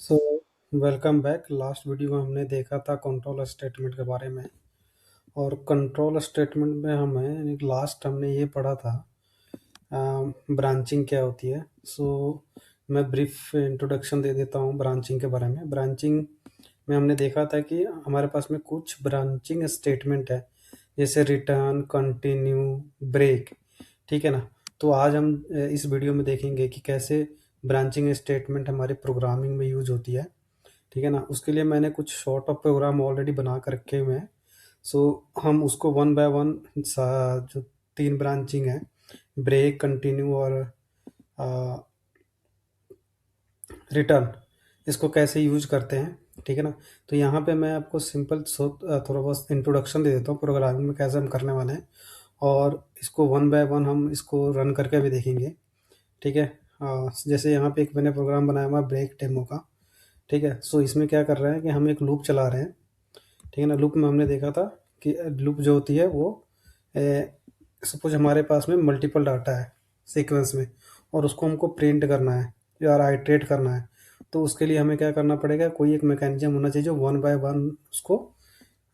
So welcome back. Last video में हमने देखा था कंट्रोल स्टेटमेंट के बारे में। और कंट्रोल स्टेटमेंट में हमें लास्ट हमने ये पढ़ा था ब्रांचिंग क्या होती है। मैं ब्रीफ इंट्रोडक्शन दे देता हूँ ब्रांचिंग के बारे में। ब्रांचिंग में हमने देखा था कि हमारे पास में कुछ ब्रांचिंग स्टेटमेंट है, जैसे रिटर्न, कंटिन्यू, ब्रेक। ठीक है ना। तो आज हम इस वीडियो में देखेंगे कि कैसे ब्रांचिंग स्टेटमेंट हमारे प्रोग्रामिंग में यूज होती है। ठीक है ना। उसके लिए मैंने कुछ शॉर्ट ऑफ प्रोग्राम ऑलरेडी बना कर रखे हुए हैं। सो हम उसको वन बाय वन जो तीन ब्रांचिंग है, ब्रेक, कंटिन्यू और रिटर्न, इसको कैसे यूज करते हैं। ठीक है ना। तो यहाँ पे मैं आपको सिंपल थोड़ा बहुत इंट्रोडक्शन दे देता हूँ प्रोग्रामिंग में कैसे हम करने वाले हैं, और इसको वन बाय वन हम इसको रन करके भी देखेंगे। ठीक है। जैसे यहाँ पे एक मैंने प्रोग्राम बनाया हुआ है ब्रेक डेमो का। ठीक है। सो इसमें क्या कर रहे हैं कि हम एक लूप चला रहे हैं। ठीक है ना। लूप में हमने देखा था कि लूप जो होती है वो सपोज हमारे पास में मल्टीपल डाटा है सीक्वेंस में, और उसको हमको प्रिंट करना है या आइट्रेट करना है। तो उसके लिए हमें क्या करना पड़ेगा, कोई एक मैकेनिज्म होना चाहिए जो वन बाय वन उसको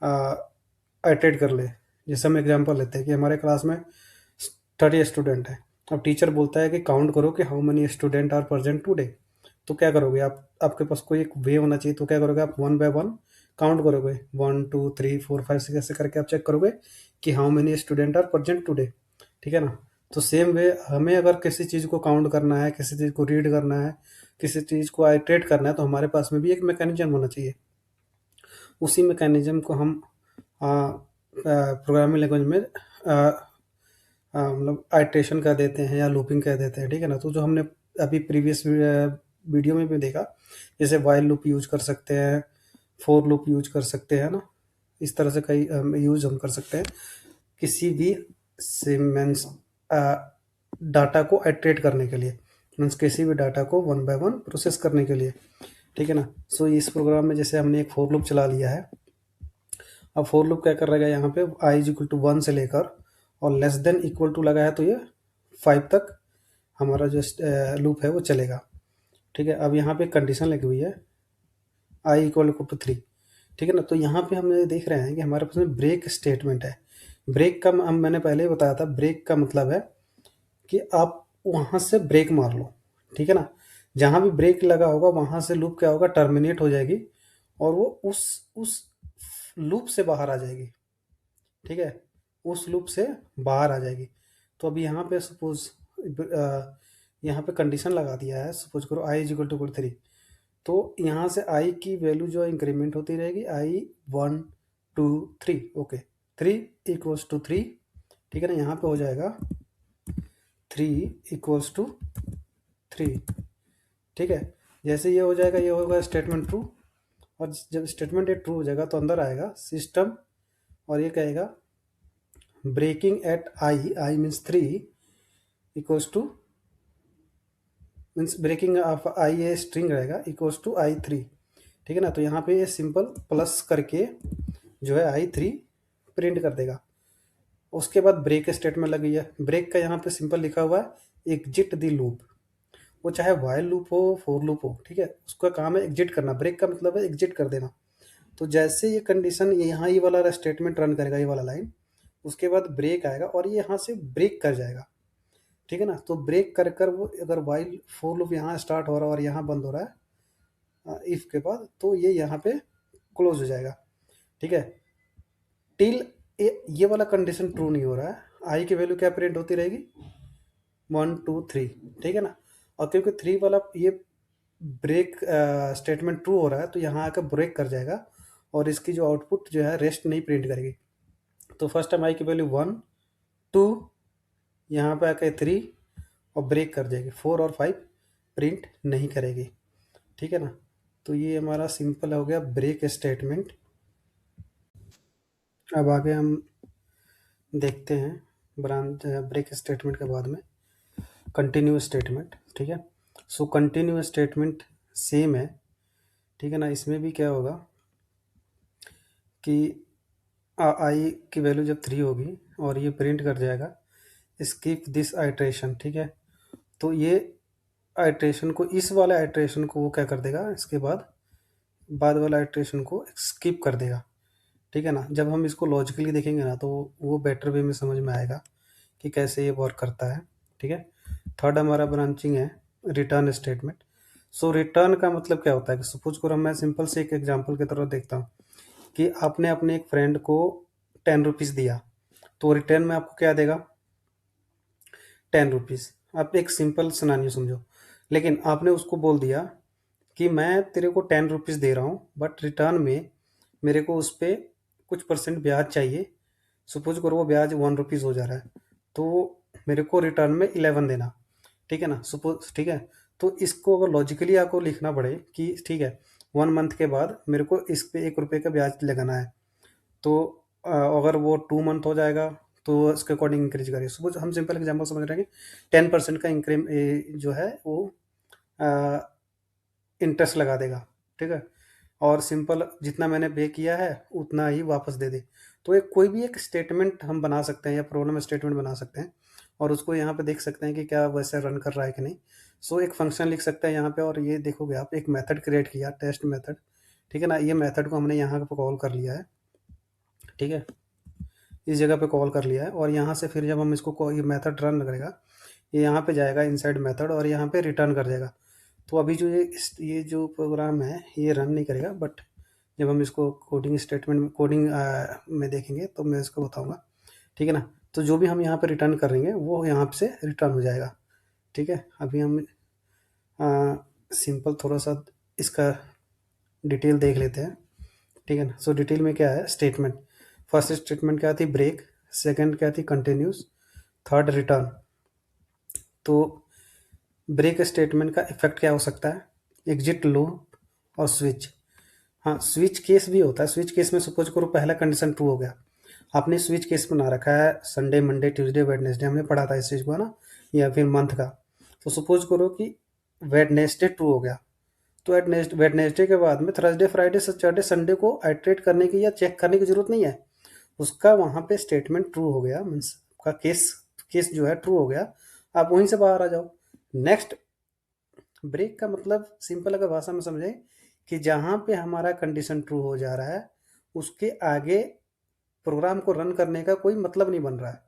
आइट्रेट कर ले। जैसे हम एग्जांपल लेते हैं कि हमारे क्लास में 30 स्टूडेंट है। अब टीचर बोलता है कि काउंट करो कि how many student are present today. तो क्या करोगे आप, आपके पास कोई एक वे होना चाहिए। तो क्या करोगे आप, वन बाय वन काउंट करोगे, 1 2 3 4 5 6 ऐसे करके आप चेक करोगे कि how many student are present today. ठीक है ना। तो सेम वे हमें अगर किसी चीज़ को काउंट करना है, किसी चीज़ को रीड करना है, किसी चीज़ को आइट्रेट करना है, तो हमारे पास में भी एक मैकेनिज्म होना चाहिए। उसी मैकेनिज्म को हम प्रोग्रामिंग लैंग्वेज में मतलब आइट्रेशन कह देते हैं या लूपिंग कह देते हैं। ठीक है ना। तो जो हमने अभी प्रीवियस वीडियो में भी देखा, जैसे वाइल लूप यूज कर सकते हैं, फोर लूप यूज कर सकते हैं ना। इस तरह से कई यूज हम कर सकते हैं किसी भी मीन्स डाटा को आइट्रेट करने के लिए, मीन्स किसी भी डाटा को वन बाय वन प्रोसेस करने के लिए। ठीक है ना। सो इस प्रोग्राम में जैसे हमने एक फोर लूप चला लिया है। अब फोर लूप क्या कर रहेगा, यहाँ पे आई इज इक्वल टू 1 से लेकर और लेस देन इक्वल टू लगा है, तो ये 5 तक हमारा जो लूप है वो चलेगा। ठीक है। अब यहाँ पे कंडीशन लगी हुई है आई इक्वल टू 3। ठीक है ना। तो यहाँ पे हम ये देख रहे हैं कि हमारे पास में ब्रेक स्टेटमेंट है। ब्रेक का हम मैंने पहले ही बताया था, ब्रेक का मतलब है कि आप वहाँ से ब्रेक मार लो। ठीक है ना। जहाँ भी ब्रेक लगा होगा वहाँ से लूप क्या होगा, टर्मिनेट हो जाएगी और वो उस लूप से बाहर आ जाएगी। ठीक है। उस लूप से बाहर आ जाएगी। तो अभी यहाँ पे सपोज यहाँ पे कंडीशन लगा दिया है, सपोज करो आई इज इक्वल टू 3। तो यहाँ से आई की वैल्यू जो इंक्रीमेंट होती रहेगी, आई 1 2 3। ओके, 3 = 3। ठीक है ना। यहाँ पे हो जाएगा 3 = 3। ठीक है। जैसे ये हो जाएगा, ये होगा स्टेटमेंट ट्रू। और जब स्टेटमेंट ये ट्रू हो जाएगा तो अंदर आएगा सिस्टम और ये कहेगा breaking at I means 3 equals to, means breaking of I a string रहेगा इक्वल्स टू I3। ठीक है ना। तो यहाँ पे ये सिंपल प्लस करके जो है I3 प्रिंट कर देगा। उसके बाद ब्रेक स्टेटमेंट लगी है। ब्रेक का यहाँ पे सिंपल लिखा हुआ है एग्जिट द लूप। वो चाहे वाइल लूप हो, फोर लूप हो, ठीक है, उसका काम है एग्जिट करना। ब्रेक का मतलब है एग्जिट कर देना। तो जैसे ये कंडीशन यहाँ ये वाला स्टेटमेंट रन करेगा, ये वाला लाइन, उसके बाद ब्रेक आएगा और ये यहाँ से ब्रेक कर जाएगा। ठीक है ना। तो ब्रेक कर कर वो अगर वाइल फोर लूप यहाँ स्टार्ट हो रहा है और यहाँ बंद हो रहा है इफ के बाद, तो ये यहाँ पे क्लोज हो जाएगा। ठीक है। टिल ये वाला कंडीशन ट्रू नहीं हो रहा है, आई की वैल्यू क्या प्रिंट होती रहेगी, 1 2 3। ठीक है ना। और क्योंकि 3 वाला ये ब्रेक स्टेटमेंट ट्रू हो रहा है तो यहाँ आकर ब्रेक कर जाएगा और इसकी जो आउटपुट जो है रेस्ट नहीं प्रिंट करेगी। तो फर्स्ट टाइम आई की वैल्यू 1 2, यहाँ पे आकर 3 और ब्रेक कर जाएगी, 4 और 5 प्रिंट नहीं करेगी। ठीक है ना। तो ये हमारा सिंपल हो गया ब्रेक स्टेटमेंट। अब आगे हम देखते हैं ब्रेक स्टेटमेंट के बाद में कंटिन्यू स्टेटमेंट। ठीक है। सो कंटिन्यू स्टेटमेंट सेम है। ठीक है ना। इसमें भी क्या होगा कि आई की वैल्यू जब 3 होगी और ये प्रिंट कर जाएगा स्किप दिस आइट्रेशन। ठीक है। तो ये आइट्रेशन को, इस वाले आइट्रेशन को वो क्या कर देगा, इसके बाद वाला आइट्रेशन को स्किप कर देगा, ठीक है ना। जब हम इसको लॉजिकली देखेंगे ना तो वो बेटर वे में समझ में आएगा कि कैसे ये वर्क करता है, ठीक है। थर्ड हमारा ब्रांचिंग है रिटर्न स्टेटमेंट। सो रिटर्न का मतलब क्या होता है कि सपोज करो मैं सिंपल से एक एग्जांपल की तरह देखता हूँ कि आपने अपने एक फ्रेंड को 10 रुपीज़ दिया, तो रिटर्न में आपको क्या देगा, 10 रुपीज़। आप एक सिंपल सिनारियो समझो, लेकिन आपने उसको बोल दिया कि मैं तेरे को 10 रुपीज़ दे रहा हूँ, बट रिटर्न में मेरे को उस पर कुछ परसेंट ब्याज चाहिए। सपोज करो वो ब्याज 1 रुपीज़ हो जा रहा है, तो मेरे को रिटर्न में 11 देना, ठीक है ना। सपोज, ठीक है। तो इसको अगर लॉजिकली आपको लिखना पड़े कि ठीक है 1 मंथ के बाद मेरे को इस पे 1 रुपये का ब्याज लगाना है, तो अगर वो 2 मंथ हो जाएगा तो इसके अकॉर्डिंग इंक्रीज करिए। सपोज हम सिंपल एग्जांपल समझ रहे हैं कि 10% का जो है वो इंटरेस्ट लगा देगा, ठीक है। और सिंपल जितना मैंने पे किया है उतना ही वापस दे दे। तो एक कोई भी एक स्टेटमेंट हम बना सकते हैं या प्रॉब्लम स्टेटमेंट बना सकते हैं, और उसको यहाँ पे देख सकते हैं कि क्या वैसे रन कर रहा है कि नहीं। सो एक फंक्शन लिख सकते हैं यहाँ पे, और ये देखोगे आप एक मेथड क्रिएट किया, टेस्ट मेथड, ठीक है ना। ये मेथड को हमने यहाँ पे कॉल कर लिया है, ठीक है, इस जगह पे कॉल कर लिया है। और यहाँ से फिर जब हम इसको ये मेथड रन करेगा, ये यहाँ पे जाएगा इनसाइड मेथड और यहाँ पे रिटर्न कर जाएगा। तो अभी जो ये जो प्रोग्राम है ये रन नहीं करेगा, बट जब हम इसको कोडिंग स्टेटमेंट कोडिंग में देखेंगे तो मैं इसको बताऊंगा, ठीक है ना। तो जो भी हम यहाँ पे रिटर्न करेंगे वो यहाँ से रिटर्न हो जाएगा, ठीक है। अभी हम सिंपल थोड़ा सा इसका डिटेल देख लेते हैं, ठीक है ना। सो डिटेल में क्या है, स्टेटमेंट, फर्स्ट स्टेटमेंट क्या थी, ब्रेक, सेकंड क्या थी, कंटिन्यूस, थर्ड रिटर्न। तो ब्रेक स्टेटमेंट का इफेक्ट क्या हो सकता है, एग्जिट लो और स्विच। हाँ, स्विच केस भी होता है। स्विच केस में सपोज करो पहला कंडीशन ट्रू हो गया, आपने स्विच केस बना रखा है संडे मंडे ट्यूसडे वेडनेसडे, हमने पढ़ा था इस चीज़ को, है ना, या फिर मंथ का। तो सपोज करो कि वेडनेसडे ट्रू हो गया, तो वेडनेसडे के बाद में थर्सडे फ्राइडे सैटरडे संडे को आइट्रेट करने की या चेक करने की जरूरत नहीं है, उसका वहाँ पे स्टेटमेंट ट्रू हो गया, मीन्स का केस केस जो है ट्रू हो गया, आप वहीं से बाहर आ जाओ। नेक्स्ट ब्रेक का मतलब सिंपल अगर भाषा में समझें कि जहाँ पे हमारा कंडीशन ट्रू हो जा रहा है उसके आगे प्रोग्राम को रन करने का कोई मतलब नहीं बन रहा है,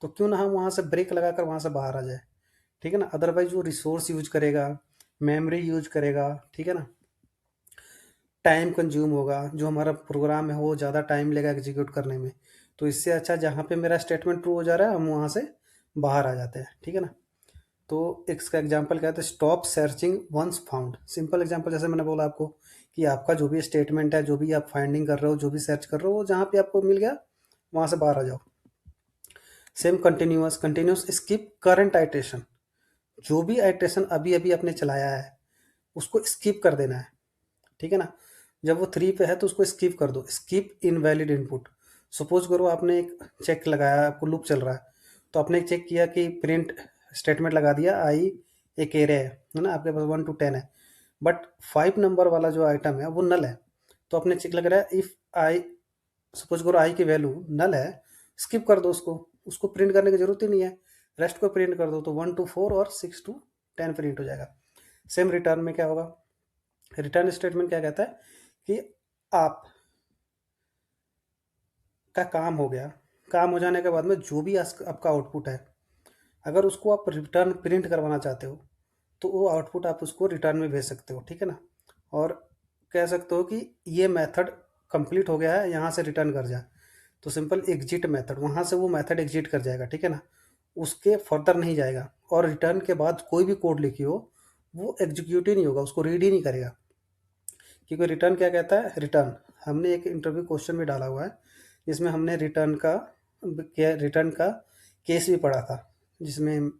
तो क्यों ना हम वहाँ से ब्रेक लगाकर वहाँ से बाहर आ जाए, ठीक है ना। अदरवाइज वो रिसोर्स यूज करेगा, मेमोरी यूज करेगा, ठीक है ना, टाइम कंज्यूम होगा, जो हमारा प्रोग्राम है वो ज़्यादा टाइम लेगा एग्जीक्यूट करने में। तो इससे अच्छा जहाँ पे मेरा स्टेटमेंट ट्रू हो जा रहा है हम वहाँ से बाहर आ जाते हैं, ठीक है ना। तो इसका एग्जांपल क्या है, stop searching once found. Simple example जैसे मैंने बोला आपको कि आपका जो भी स्टेटमेंट है, जो भी आप फाइंडिंग कर रहे हो, जो भी सर्च कर रहे हो, जहाँ पे आपको मिल गया वहाँ से बाहर आ जाओ। Same continuous, continuous skip current iteration, जो भी आइट्रेशन अभी अभी आपने चलाया है उसको स्किप कर देना है, ठीक है ना। जब वो 3 पे है तो उसको स्किप कर दो, स्किप इनवैलिड इनपुट। सपोज करो आपने एक चेक लगाया, आपको लूप चल रहा है, तो आपने चेक किया कि प्रिंट स्टेटमेंट लगा दिया आई एक एरे है ना, आपके पास 1 to 10 है, बट 5 नंबर वाला जो आइटम है वो नल है। तो आपने चेक लग रहा है इफ आई, सपोज करो आई की वैल्यू नल है, स्किप कर दो उसको, उसको प्रिंट करने की जरूरत ही नहीं है, रेस्ट को प्रिंट कर दो, तो 1 to 4 और 6 to 10 प्रिंट हो जाएगा। सेम रिटर्न में क्या होगा, रिटर्न स्टेटमेंट क्या कहता है कि आप का काम हो गया, काम हो जाने के बाद में जो भी आपका आउटपुट है, अगर उसको आप रिटर्न प्रिंट करवाना चाहते हो तो वो आउटपुट आप उसको रिटर्न में भेज सकते हो, ठीक है ना। और कह सकते हो कि ये मेथड कंप्लीट हो गया है, यहाँ से रिटर्न कर जा, तो सिंपल एग्जिट मेथड, वहाँ से वो मेथड एग्जिट कर जाएगा, ठीक है ना, उसके फर्दर नहीं जाएगा। और रिटर्न के बाद कोई भी कोड लिखी हो वो एग्जीक्यूट ही नहीं होगा, उसको रीड ही नहीं करेगा, क्योंकि रिटर्न क्या कहता है, रिटर्न, हमने एक इंटरव्यू क्वेश्चन भी डाला हुआ है जिसमें हमने रिटर्न का केस भी पढ़ा था, जिसमें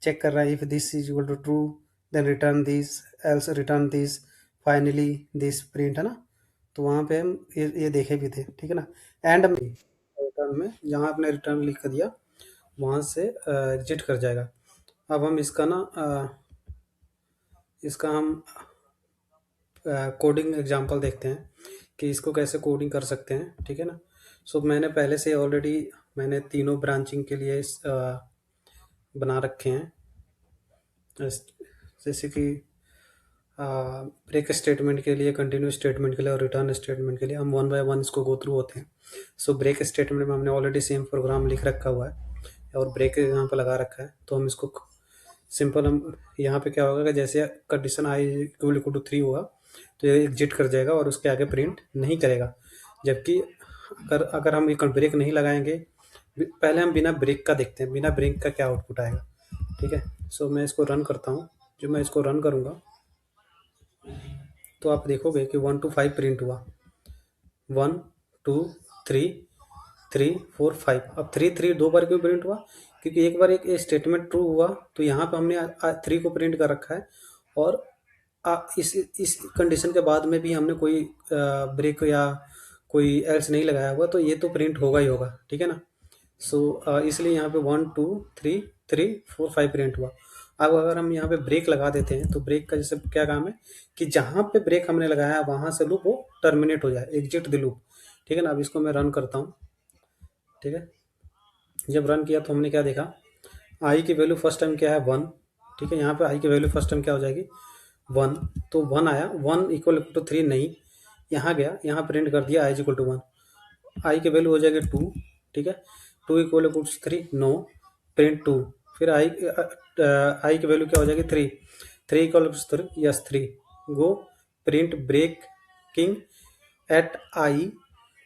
चेक कर रहा है if this is equal to true then return this, else return this, finally this print, है ना। तो वहाँ पे हम ये देखे भी थे, ठीक है ना। एंड में रिटर्न में जहाँ आपने रिटर्न लिख कर दिया वहाँ से एग्जिट कर जाएगा। अब हम इसका हम कोडिंग एग्जांपल देखते हैं कि इसको कैसे कोडिंग कर सकते हैं, ठीक है ना। सो मैंने पहले से ऑलरेडी मैंने तीनों ब्रांचिंग के लिए बना रखे हैं। जैसे कि ब्रेक स्टेटमेंट के लिए, कंटिन्यू स्टेटमेंट के लिए और रिटर्न स्टेटमेंट के लिए हम वन बाय वन इसको गो थ्रू होते हैं। सो ब्रेक स्टेटमेंट में हमने ऑलरेडी सेम प्रोग्राम लिख रखा हुआ है और ब्रेक यहाँ पे लगा रखा है, तो हम इसको सिंपल हम यहाँ पे क्या होगा कि जैसे कंडीशन आई इक्वल टू 3 होगा तो ये एग्जिट कर जाएगा और उसके आगे प्रिंट नहीं करेगा। जबकि अगर अगर हम ये ब्रेक नहीं लगाएंगे, पहले हम बिना ब्रेक का देखते हैं, बिना ब्रेक का क्या आउटपुट आएगा। ठीक है, सो मैं इसको रन करता हूँ। जो मैं इसको रन करूँगा तो आप देखोगे कि 1 to 5 प्रिंट हुआ, 1 2 3 3 4 5। अब 3 दो बार क्यों प्रिंट हुआ? क्योंकि एक बार एक स्टेटमेंट ट्रू हुआ तो यहाँ पे हमने 3 को प्रिंट कर रखा है, और इस कंडीशन के बाद में भी हमने कोई ब्रेक या कोई एल्स नहीं लगाया हुआ, तो ये तो प्रिंट होगा ही होगा। ठीक है ना। सो इसलिए यहाँ पे 1 2 3 3 4 5 प्रिंट हुआ। अब अगर हम यहाँ पे ब्रेक लगा देते हैं तो ब्रेक का जैसे क्या काम है कि जहाँ पे ब्रेक हमने लगाया है वहाँ से लूप वो टर्मिनेट हो जाए, एग्जिट द लूप। ठीक है ना। अब इसको मैं रन करता हूँ। ठीक है, जब रन किया तो हमने क्या देखा, आई की वैल्यू फर्स्ट टाइम क्या है 1। ठीक है, यहाँ पे आई की वैल्यू फर्स्ट टाइम क्या हो जाएगी 1, तो 1 आया, 1 इक्वल टू 3 नहीं, यहाँ गया, यहाँ प्रिंट कर दिया आई इक्वल टू 1, आई की वैल्यू हो जाएगी 2। ठीक है, 2 इक्वल टू 3 नो, प्रिंट 2। फिर आई की वैल्यू क्या हो जाएगी 3, 3 equal to 3 yes 3 go, print breaking at I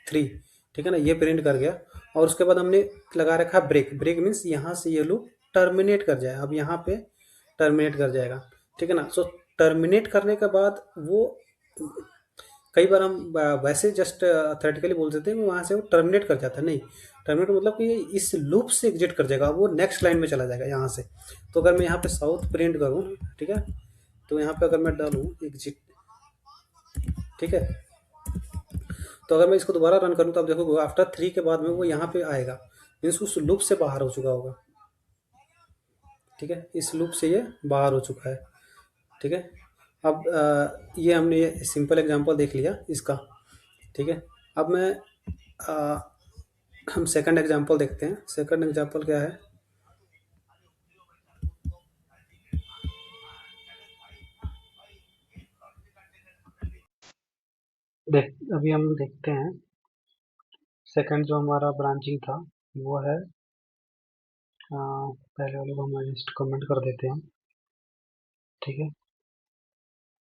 3। ठीक है ना, ये प्रिंट कर गया। और उसके बाद हमने लगा रखा ब्रेक, ब्रेक मीन्स यहाँ से ये लूप टर्मिनेट कर जाए, अब यहाँ पे टर्मिनेट कर जाएगा। ठीक है ना। सो टर्मिनेट करने के बाद वो, कई बार हम वैसे जस्ट थेरेटिकली बोल देते हैं कि वहाँ से वो टर्मिनेट कर जाता है, नहीं, टर्मिनेट मतलब कि इस लूप से एग्जिट कर जाएगा, वो नेक्स्ट लाइन में चला जाएगा यहाँ से। तो अगर मैं यहाँ पे साउथ प्रिंट करूँ, ठीक है, तो यहाँ पे अगर मैं डालूँ एग्जिट, ठीक है, तो अगर मैं इसको दोबारा रन करूँ तो आप देखोगे आफ्टर 3 के बाद में वो यहाँ पे आएगा, मीन्स उस लूप से बाहर हो चुका होगा। ठीक है, इस लूप से ये बाहर हो चुका है। ठीक है, अब ये हमने ये सिंपल एग्जांपल देख लिया इसका। ठीक है, अब मैं हम सेकंड एग्जांपल देखते हैं। सेकंड एग्जांपल क्या है, देख अभी हम देखते हैं। सेकंड जो हमारा ब्रांचिंग था वो है, पहले वाले को हम जस्ट कमेंट कर देते हैं। ठीक है,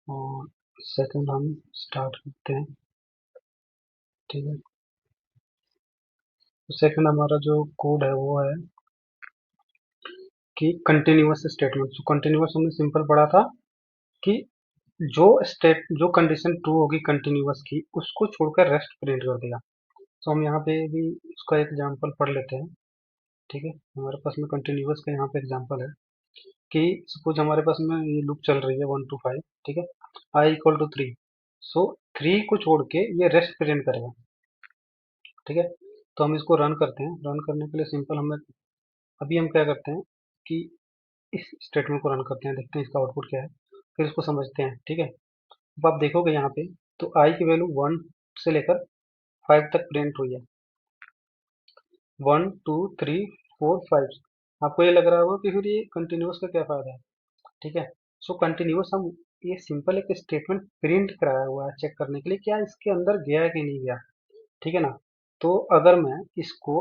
और सेकंड हम स्टार्ट करते हैं। ठीक है, तो सेकंड हमारा जो कोड है वो है कि कंटिन्यूअस स्टेटमेंट। तो कंटिन्यूअस हमने सिंपल पढ़ा था कि जो कंडीशन ट्रू होगी कंटिन्यूअस की, उसको छोड़कर रेस्ट प्रिंट कर देगा। तो हम यहाँ पे भी उसका एग्जांपल पढ़ लेते हैं। ठीक है, हमारे पास में कंटिन्यूअस का यहाँ पे एग्जांपल है कि सपोज हमारे पास में ये लूप चल रही है 1 to 5। ठीक है, आई इक्वल टू 3, सो 3 को छोड़ के ये रेस्ट प्रिंट करेगा। ठीक है, तो हम इसको रन करते हैं। रन करने के लिए सिंपल हमें, अभी हम क्या करते हैं कि इस स्टेटमेंट को रन करते हैं, देखते हैं इसका आउटपुट क्या है, फिर इसको समझते हैं। ठीक है, अब आप देखोगे यहाँ पे तो आई की वैल्यू 1 से लेकर 5 तक प्रिंट हुई है, 1 2 3 4 5। आपको ये लग रहा होगा कि फिर ये कंटिन्यूअस का क्या फायदा है। ठीक है, सो कंटिन्यूअस हम ये सिंपल एक स्टेटमेंट प्रिंट कराया हुआ है चेक करने के लिए क्या इसके अंदर गया है कि नहीं गया। ठीक है ना। तो अगर मैं इसको,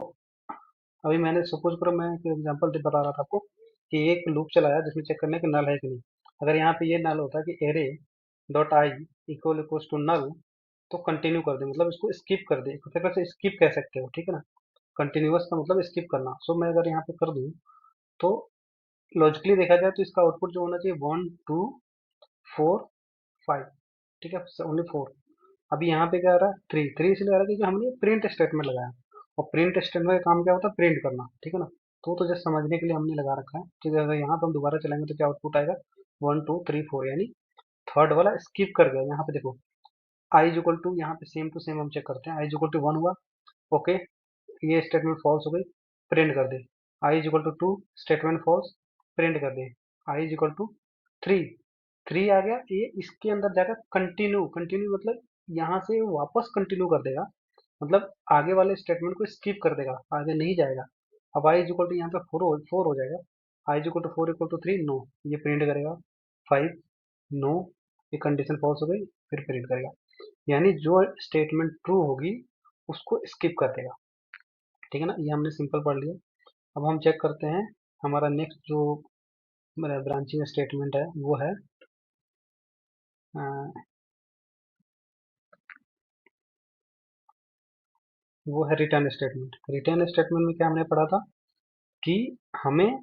अभी मैंने सपोज करो मैं एग्जांपल बता रहा था आपको कि एक लूप चलाया जिसमें चेक करने के नल है कि नहीं। अगर यहाँ पे ये नल होता कि array dot i equal equals to null, तो कंटिन्यू कर दे, मतलब इसको स्किप कर दे, एक तरह से स्किप कह सकते हो। ठीक है ना, कंटिन्यूअस का मतलब स्किप करना। सो मैं अगर यहाँ पे कर दूँ तो लॉजिकली देखा जाए तो इसका आउटपुट जो होना चाहिए 1 2 4 5। ठीक है, ओनली 4। अभी यहाँ पे क्या आ रहा है 3, 3 इसलिए आ रहा है क्योंकि हमने प्रिंट स्टेटमेंट लगाया, और प्रिंट स्टेटमेंट का काम क्या होता है प्रिंट करना। ठीक है ना, तो जस्ट समझने के लिए हमने लगा रखा है। ठीक है, अगर यहाँ पे हम दोबारा चलाएंगे तो क्या आउटपुट आएगा 1 2 3 4, यानी थर्ड वाला स्किप कर गया। यहाँ पे देखो आई इज इक्वल टू, यहाँ पे सेम टू सेम हम चेक करते हैं, आई इज इक्वल टू 1 हुआ, ओके, ये स्टेटमेंट फॉल्स हो गई, प्रिंट कर दे। I is equal to 2, statement false, print कर दे। आई इज इक्वल टू 3, 3 आ गया, ये इसके अंदर जाकर कंटिन्यू, कंटिन्यू मतलब यहाँ से वापस कंटिन्यू कर देगा, मतलब आगे वाले स्टेटमेंट को स्किप कर देगा, आगे नहीं जाएगा। अब आई इज इक्वल टू यहाँ पे 4 हो जाएगा, I is equal to 4 equal to 3 no, ये प्रिंट करेगा। 5 नो, ये कंडीशन फॉल्स हो गई, फिर प्रिंट करेगा। यानी जो स्टेटमेंट ट्रू होगी उसको स्किप कर देगा। ठीक है ना, ये हमने सिंपल पढ़ लिया। अब हम चेक करते हैं हमारा नेक्स्ट जो ब्रांचिंग स्टेटमेंट है वो है अ, वो है रिटर्न स्टेटमेंट। रिटर्न स्टेटमेंट में क्या हमने पढ़ा था कि हमें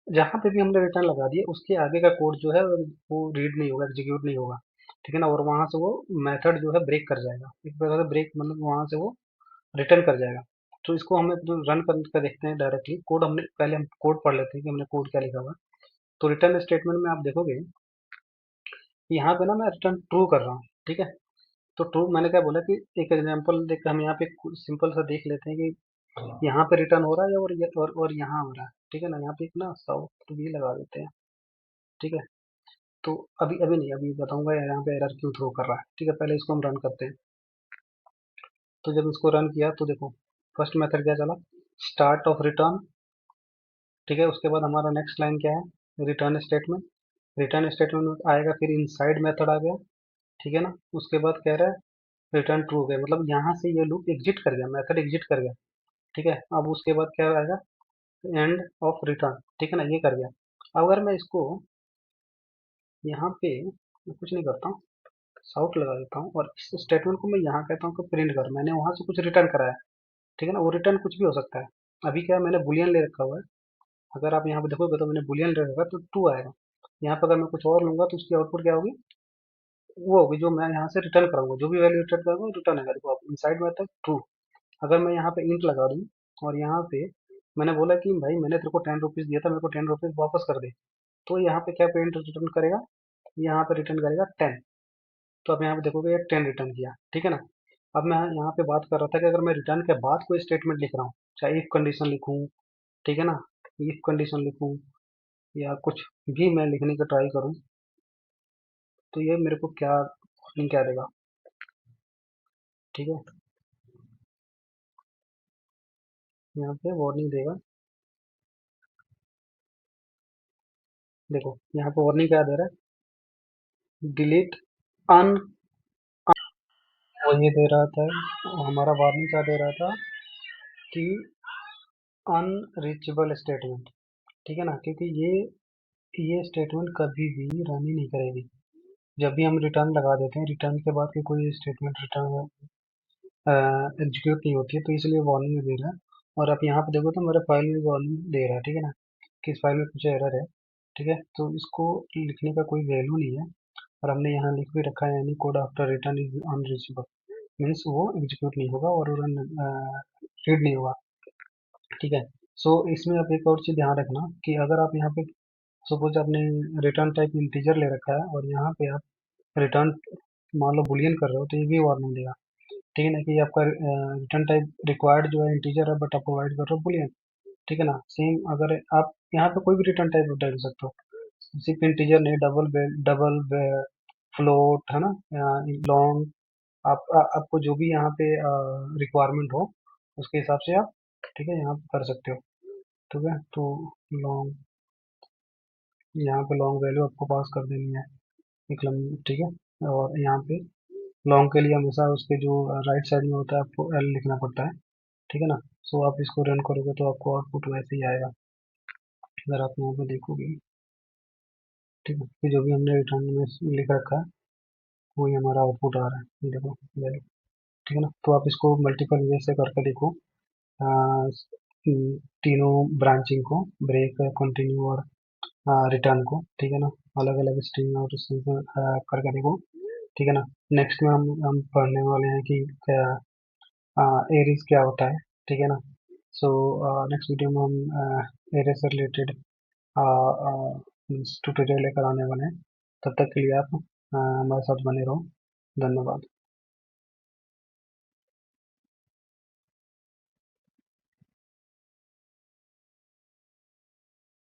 जहाँ पे भी हमने रिटर्न लगा दिया उसके आगे का कोड जो है वो रीड नहीं होगा, एग्जीक्यूट नहीं होगा। ठीक है ना, और वहां से वो मेथड जो है ब्रेक कर जाएगा, एक प्रकार से ब्रेक मतलब वहां से वो रिटर्न कर जाएगा। तो इसको हमें रन कर देखते हैं डायरेक्टली। कोड हमने पहले हम कोड पढ़ लेते हैं कि हमने कोड क्या लिखा हुआ है। तो रिटर्न स्टेटमेंट में आप देखोगे यहाँ पे ना मैं रिटर्न ट्रू कर रहा हूँ। ठीक है, तो ट्रू मैंने क्या बोला कि एक एग्जांपल देख हम यहाँ पे सिंपल सा देख लेते हैं कि यहाँ पे रिटर्न हो रहा है और यहाँ हो रहा है। ठीक है ना, यहाँ पे एक ना साउथ भी लगा देते हैं। ठीक है, तो अभी अभी नहीं, अभी बताऊंगा यहाँ पे एरर क्यों थ्रो कर रहा है। ठीक है, पहले इसको हम रन करते हैं। तो जब इसको रन किया तो देखो फर्स्ट मेथड क्या चला, स्टार्ट ऑफ रिटर्न। ठीक है, उसके बाद हमारा नेक्स्ट लाइन क्या है, रिटर्न स्टेटमेंट। रिटर्न स्टेटमेंट में आएगा फिर इनसाइड मेथड आ गया। ठीक है ना, उसके बाद कह रहा है रिटर्न ट्रू हो गया, मतलब यहाँ से ये लूप एग्जिट कर गया, मेथड एग्जिट कर गया। ठीक है, अब उसके बाद क्या आएगा, एंड ऑफ रिटर्न। ठीक है ना, ये कर गया। अगर मैं इसको यहाँ पे मैं कुछ नहीं करता हूँ, साउट लगा देता हूँ और इस स्टेटमेंट को मैं यहाँ कहता हूँ कि प्रिंट कर, मैंने वहां से कुछ रिटर्न कराया। ठीक है ना, वो रिटर्न कुछ भी हो सकता है। अभी क्या है, मैंने बुलियन ले रखा हुआ है। अगर आप यहाँ पे देखोगे तो मैंने बुलियन ले रखा है तो ट्रू आएगा। यहाँ पे अगर मैं कुछ और लूंगा तो उसकी आउटपुट क्या होगी, वो होगी जो मैं यहाँ से रिटर्न कराऊंगा, जो भी वैल्यू रिटर्न करूंगा रिटर्न आएगा। देखो आप इनसाइड में ट्रू। अगर मैं यहाँ पे इंट लगा दूँ और यहाँ पे मैंने बोला कि भाई मैंने तेरे को 10 रुपीज़ दिया था, मेरे को 10 रुपीज़ वापस कर दे, तो यहाँ पे क्या प्रिंट रिटर्न करेगा, यहाँ पे रिटर्न करेगा 10। तो अब यहाँ पे देखोगे ये 10 रिटर्न किया। ठीक है ना, अब मैं यहाँ पे बात कर रहा था कि अगर मैं रिटर्न के बाद कोई स्टेटमेंट लिख रहा हूँ, चाहे इफ कंडीशन लिखूँ, ठीक है ना, इफ कंडीशन लिखूँ या कुछ भी मैं लिखने का ट्राई करूँ, तो ये मेरे को क्या वार्निंग क्या देगा। ठीक है, यहाँ पे वार्निंग देगा। देखो यहाँ पे वार्निंग क्या दे रहा है, डिलीट अन, और ये दे रहा था, हमारा वार्निंग क्या दे रहा था कि अनरीचेबल स्टेटमेंट। ठीक है ना, क्योंकि ये स्टेटमेंट कभी भी रन ही नहीं करेगी। जब भी हम रिटर्न लगा देते हैं, रिटर्न के बाद की कोई स्टेटमेंट रिटर्न एग्जीक्यूट नहीं होती है, तो इसलिए वार्निंग दे रहा है। और आप यहाँ पे देखो तो मेरे फाइल में वार्निंग दे रहा है। ठीक है ना, कि इस फाइल में कुछ एरर है। ठीक है, तो इसको लिखने का कोई वैल्यू नहीं है, और हमने यहाँ लिख भी रखा है, any code after return is unreachable, means वो एग्जीक्यूट नहीं होगा और रीड नहीं होगा। ठीक है, सो इसमें आप एक और चीज़ ध्यान रखना कि अगर आप यहाँ पे सपोज आपने रिटर्न टाइप इंटीजर ले रखा है और यहाँ पे आप रिटर्न मान लो बुलियन कर रहे हो, तो ये भी वार्निंग देगा। ठीक है ना, कि आपका रिटर्न टाइप रिक्वायर्ड जो है इंटीजर है, बट आप प्रोवाइड कर रहे हो बुलियन। ठीक है ना, सेम अगर आप यहाँ पे कोई भी रिटर्न टाइप डाल सकते हो, सिर्फ इंटीजर नहीं, डबल फ्लोट है ना, लॉन्ग, आपको जो भी यहाँ पे रिक्वायरमेंट हो उसके हिसाब से आप, ठीक है, यहाँ पे कर सकते हो। ठीक है, तो लॉन्ग, यहाँ पे लॉन्ग वैल्यू आपको पास कर देनी है एक लंबी। ठीक है, और यहाँ पे लॉन्ग के लिए हमेशा उसके जो राइट साइड में होता है आपको एल लिखना पड़ता है। ठीक है ना, सो आप इसको रन करोगे तो आपको आउटपुट वैसे ही आएगा, अगर आप यहाँ पे देखोगे। ठीक है, कि जो भी हमने रिटर्न में लिख रखा है वही हमारा आउटपुट आ रहा है, ये देखो वैल्यू। ठीक है ना, तो आप इसको मल्टीपल वे से करके देखो, अ, तीनों ब्रांचिंग को, ब्रेक, कंटिन्यू और रिटर्न को। ठीक है ना, अलग अलग स्ट्रिंग और उसमें करके देखो। ठीक है ना, नेक्स्ट में हम पढ़ने वाले हैं कि एरीज क्या होता है। ठीक है ना, सो नेक्स्ट वीडियो में हम एरे से रिलेटेड ट्यूटोरियल लेकर आने वाले हैं। तब तक के लिए आप हमारे साथ बने रहो। धन्यवाद।